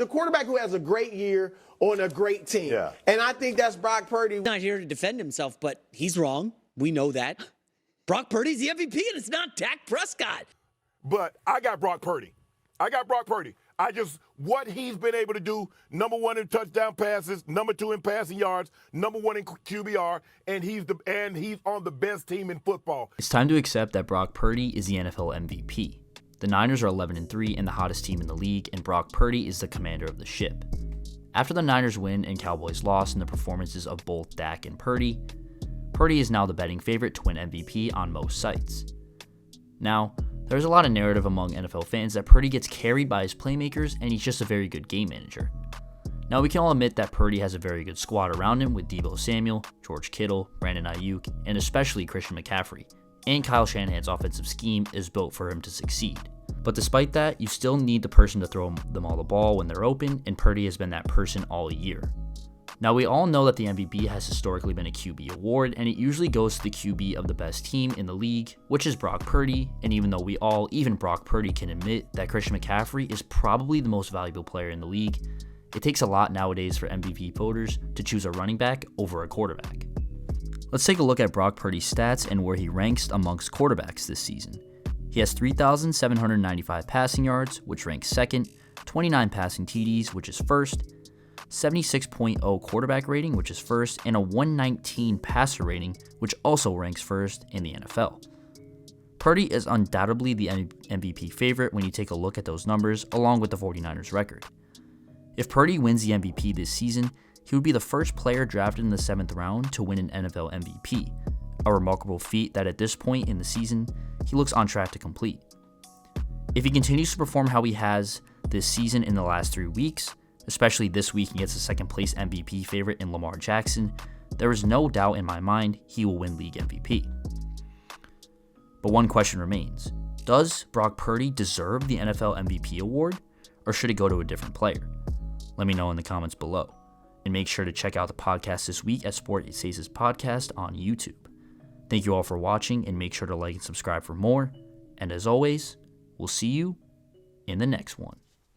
quarterback who has a great year on a great team. Yeah. And I think that's Brock Purdy. He's not here to defend himself, but he's wrong. We know that. Brock Purdy's the MVP, and it's not Dak Prescott. But I got Brock Purdy. What he's been able to do, number one in touchdown passes, number two in passing yards, number one in QBR, and he's on the best team in football. It's time to accept that Brock Purdy is the NFL MVP. The Niners are 11-3 and the hottest team in the league, and Brock Purdy is the commander of the ship. After the Niners win and Cowboys loss in the performances of both Dak and Purdy, Purdy is now the betting favorite to win MVP on most sites. Now, there's a lot of narrative among NFL fans that Purdy gets carried by his playmakers and he's just a very good game manager. Now, we can all admit that Purdy has a very good squad around him with Deebo Samuel, George Kittle, Brandon Ayuk, and especially Christian McCaffrey, and Kyle Shanahan's offensive scheme is built for him to succeed. But despite that, you still need the person to throw them all the ball when they're open, and Purdy has been that person all year. Now, we all know that the MVP has historically been a QB award, and it usually goes to the QB of the best team in the league, which is Brock Purdy, and even though even Brock Purdy can admit that Christian McCaffrey is probably the most valuable player in the league, it takes a lot nowadays for MVP voters to choose a running back over a quarterback. Let's take a look at Brock Purdy's stats and where he ranks amongst quarterbacks this season. He has 3,795 passing yards, which ranks second, 29 passing TDs, which is first, 76.0 quarterback rating, which is first, and a 119 passer rating, which also ranks first in the NFL. Purdy is undoubtedly the MVP favorite when you take a look at those numbers, along with the 49ers record. If Purdy wins the MVP this season, he would be the first player drafted in the 7th round to win an NFL MVP, a remarkable feat that at this point in the season, he looks on track to complete. If he continues to perform how he has this season in the last 3 weeks, especially this week against the second place MVP favorite in Lamar Jackson, there is no doubt in my mind he will win league MVP. But one question remains. Does Brock Purdy deserve the NFL MVP award, or should it go to a different player? Let me know in the comments below. And make sure to check out the podcast this week at Sport It Says Podcast on YouTube. Thank you all for watching, and make sure to like and subscribe for more. And as always, we'll see you in the next one.